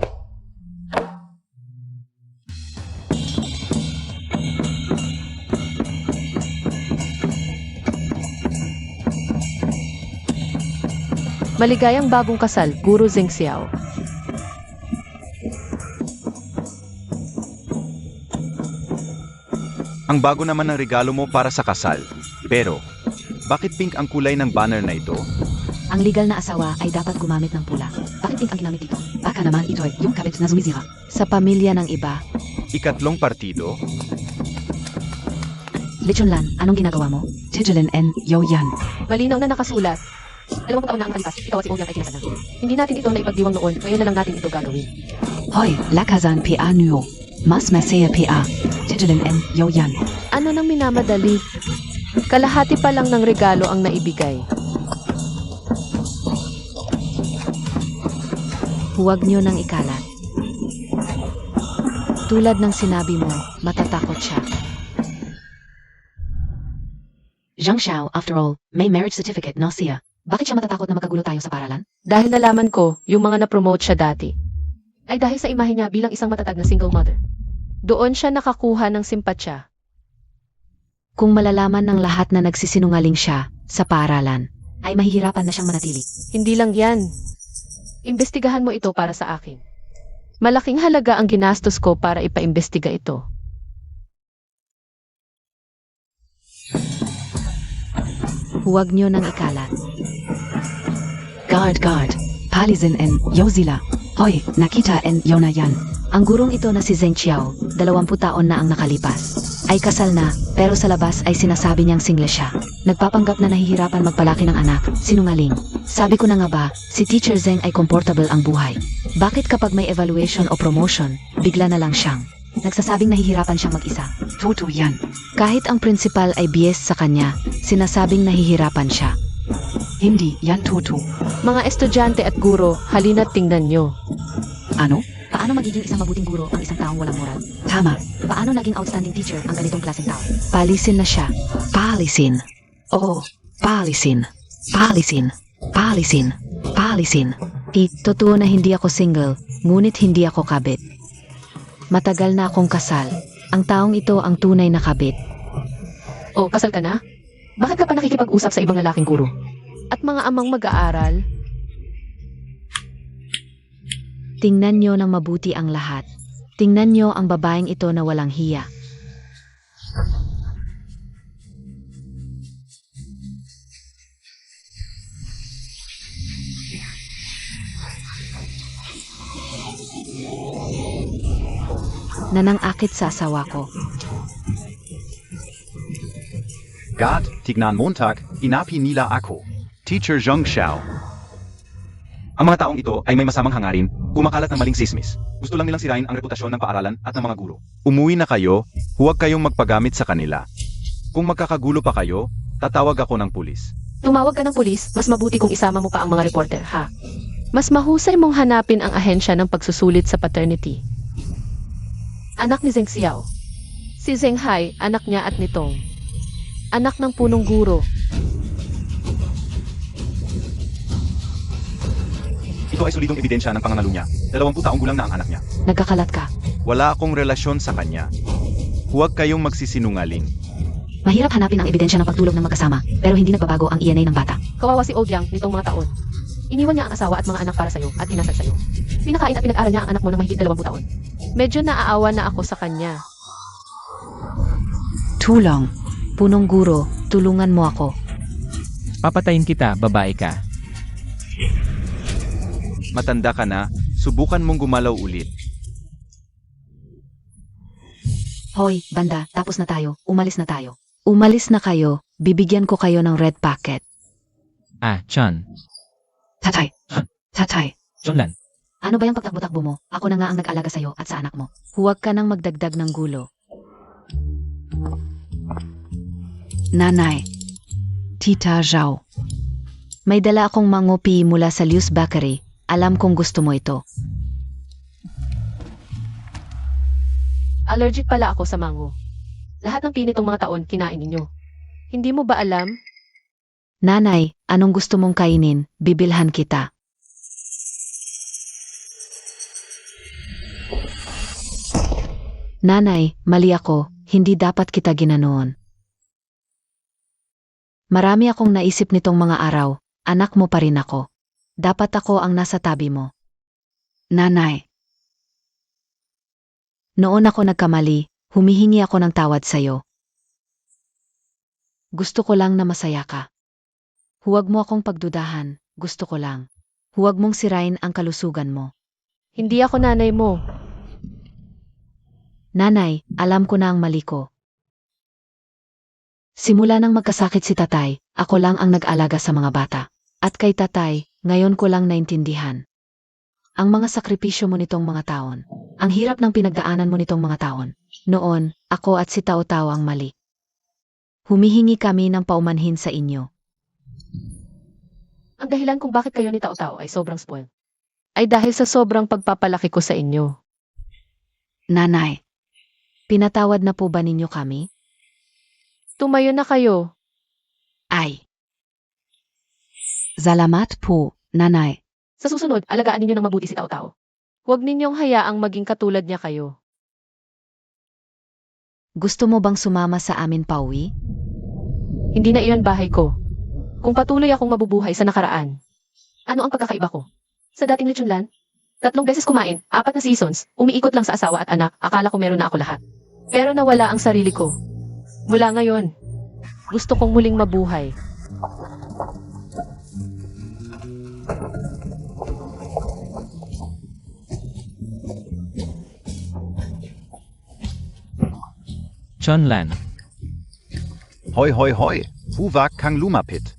S1: Maligayang bagong kasal, Guro Zheng Xiao.
S4: Ang bago naman ng regalo mo para sa kasal. Pero, bakit pink ang kulay ng banner na ito?
S2: Ang legal na asawa ay dapat gumamit ng pula. Bakit pink ang ginamit dito? Baka naman ito ay yung kabit na sumisira. Sa pamilya ng iba.
S4: Ikatlong partido?
S2: Lechonlan, anong ginagawa mo?
S5: Tijalin en Yoyan.
S1: Malinaw na nakasulat. 20 taon na ang nakalipas, ikaw at si Ouyang ay kinasal na. Hindi natin ito naipagdiwang noon, ngayon na lang natin ito gagawin.
S5: Hoy, Lakazan PA Nuo. Mas Masaya PA. Tijalin en Yoyan.
S1: Ano nang minamadali? Kalahati pa lang ng regalo ang naibigay.
S2: Huwag niyo nang ikalat. Tulad ng sinabi mo, matatakot siya. Zhang Xiao, after all, may marriage certificate, no siya. Bakit siya matatakot na magkagulo tayo sa paralan?
S1: Dahil nalaman ko, yung mga na-promote siya dati, ay dahil sa imahe niya bilang isang matatag na single mother. Doon siya nakakuha ng simpatsya.
S2: Kung malalaman ng lahat na nagsisinungaling siya sa paaralan, ay mahihirapan na siyang manatili.
S1: Hindi lang yan. Imbestigahan mo ito para sa akin. Malaking halaga ang ginastos ko para ipaimbestiga ito.
S2: Huwag niyo nang ikalat.
S5: Guard. Palizin en Yozila. Hoy, nakita en Yonayan.
S2: Ang gurong ito na si Zheng Xiao, 20 taon na ang nakalipas. Ay kasal na, pero sa labas ay sinasabi niyang single siya. Nagpapanggap na nahihirapan magpalaki ng anak, sinungaling. Sabi ko na nga ba, si Teacher Zheng ay comfortable ang buhay. Bakit kapag may evaluation o promotion, bigla na lang siyang nagsasabing nahihirapan siyang mag-isa?
S5: Toto yan.
S2: Kahit ang principal ay bias sa kanya, sinasabing nahihirapan siya.
S5: Hindi yan Toto.
S1: Mga estudyante at guro, halina't tingnan nyo.
S5: Ano?
S2: Paano magiging isang mabuting guro ang isang taong walang moral?
S5: Tama.
S2: Paano naging outstanding teacher ang ganitong klaseng tao? Palisin na siya. Palisin. Oo, palisin. Palisin. Palisin. Palisin. Totoo na hindi ako single, ngunit hindi ako kabit. Matagal na akong kasal. Ang taong ito ang tunay na kabit.
S1: O, kasal ka na? Bakit ka pa nakikipag-usap sa ibang lalaking guro? At mga amang mag-aaral?
S2: Tingnan nyo ng mabuti ang lahat. Tingnan nyo ang babaeng ito na walang hiya. Nanang-akit sa asawa ko.
S4: God, tignan Montag, inapi nila ako. Teacher Zhang Xiao. Ang mga taong ito ay may masamang hangarin, kumakalat ng maling sismis. Gusto lang nilang sirain ang reputasyon ng paaralan at ng mga guro. Umuwi na kayo, huwag kayong magpagamit sa kanila. Kung magkakagulo pa kayo, tatawag ako ng pulis.
S1: Tumawag ka ng pulis, mas mabuti kung isama mo pa ang mga reporter, ha? Mas mahusay mong hanapin ang ahensya ng pagsusulit sa paternity. Anak ni Zheng Xiao. Si Zheng Hai, anak niya at nitong. Anak ng punong guro.
S4: Ito ay solidong ebidensya ng pangangalu niya. 20 taong gulang na ang anak niya.
S2: Nagkakalat ka.
S4: Wala akong relasyon sa kanya. Huwag kayong magsisinungaling.
S2: Mahirap hanapin ang ebidensya ng pagtulog ng magkasama, pero hindi nagbabago ang ENA ng bata.
S1: Kawawa si Ouyang nitong mga taon. Iniwan niya ang asawa at mga anak para sa'yo at inasal sa'yo. Pinakain at pinag-aral niya ang anak mo ng mahigit 20 taon. Medyo naaawa na ako sa kanya.
S5: Tulong.
S2: Punong guro, tulungan mo ako.
S3: Papatayin kita, babae ka.
S4: Matanda ka na, subukan mong gumalaw ulit.
S2: Hoy, banda, tapos na tayo. Umalis na tayo. Umalis na kayo. Bibigyan ko kayo ng red packet.
S3: Chan.
S5: Tatay. Tatay.
S3: Chonlan.
S2: Ano ba yung pagtakbo-takbo mo? Ako na nga ang nag-alaga sa'yo at sa anak mo. Huwag ka nang magdagdag ng gulo.
S5: Nanay. Tita Zhao.
S2: May dala akong mangopi mula sa Liu's Bakery. Alam kong gusto mo ito.
S1: Allergic pala ako sa mango. Lahat ng pinitong mga taon kinain ninyo. Hindi mo ba alam?
S2: Nanay, anong gusto mong kainin? Bibilhan kita. Nanay, mali ako, hindi dapat kita ginanoon. Marami akong naisip nitong mga araw, anak mo pa rin ako. Dapat ako ang nasa tabi mo.
S5: Nanay,
S2: Noon ako nagkamali, humihingi ako ng tawad sa'yo. Gusto ko lang na masaya ka. Huwag mo akong pagdudahan, gusto ko lang. Huwag mong sirain ang kalusugan mo.
S1: Hindi ako nanay mo.
S2: Nanay, alam ko na ang mali ko. Simula nang magkasakit si tatay, ako lang ang nag-alaga sa mga bata. At kay tatay, ngayon ko lang naintindihan. Ang mga sakripisyo mo nitong mga taon. Ang hirap ng pinagdaanan mo nitong mga taon. Noon, ako at si Tao Tao ang mali. Humihingi kami ng paumanhin sa inyo.
S1: Ang dahilan kung bakit kayo ni Tao Tao ay sobrang spoiled ay dahil sa sobrang pagpapalaki ko sa inyo.
S5: nanay,
S2: Pinatawad na po ba ninyo kami?
S1: Tumayo na kayo.
S5: ay. Salamat po, nanay.
S1: Sa susunod, alagaan ninyo ng mabuti si Tao Tao. Huwag ninyong hayaang maging katulad niya kayo.
S2: Gusto mo bang sumama sa amin pauwi?
S1: Hindi na iyon bahay ko. Kung patuloy akong mabubuhay sa nakaraan, ano ang pagkakaiba ko? Sa dating lechonlan, 3 beses kumain, 4 na seasons, umiikot lang sa asawa at anak, akala ko meron na ako lahat. Pero nawala ang sarili ko. Mula ngayon, gusto kong muling mabuhay.
S3: Chonlan.
S4: Hoi hoi hoi, huwag kang lumapit.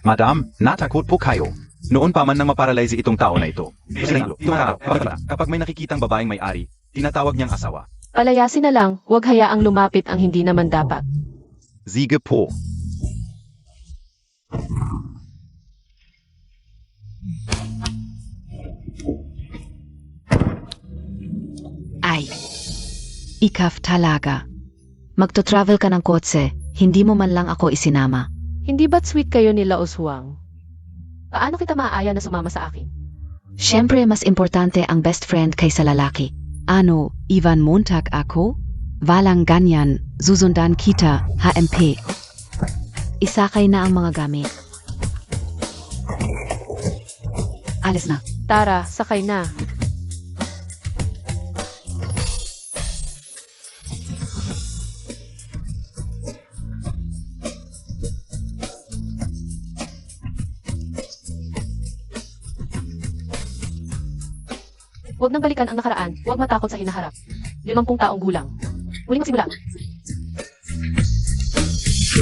S4: Madam, natakot po kayo. Noon pa man nang maparalyze itong tao na ito. Kapag may nakikitang babaeng may-ari, tinatawag niyang asawa.
S1: Palayasin na lang, huwag hayaang lumapit ang hindi naman dapat.
S4: Sige po.
S5: Ay. Ikaw talaga.
S2: Magto-travel ka ng kotse, hindi mo man lang ako isinama.
S1: Hindi ba't sweet kayo nila Oswang? Paano kita maaaya na sumama sa akin?
S2: Siyempre, mas importante ang best friend kaysa lalaki.
S5: Ano, Ivan Montag ako? Walang ganyan, susundan kita, HMP.
S2: Isakay na ang mga gamit.
S5: Alis na.
S1: Tara, sakay na. Huwag nang balikan ang nakaraan, huwag matakot sa hinaharap. 50 taong gulang. Muling magsimula.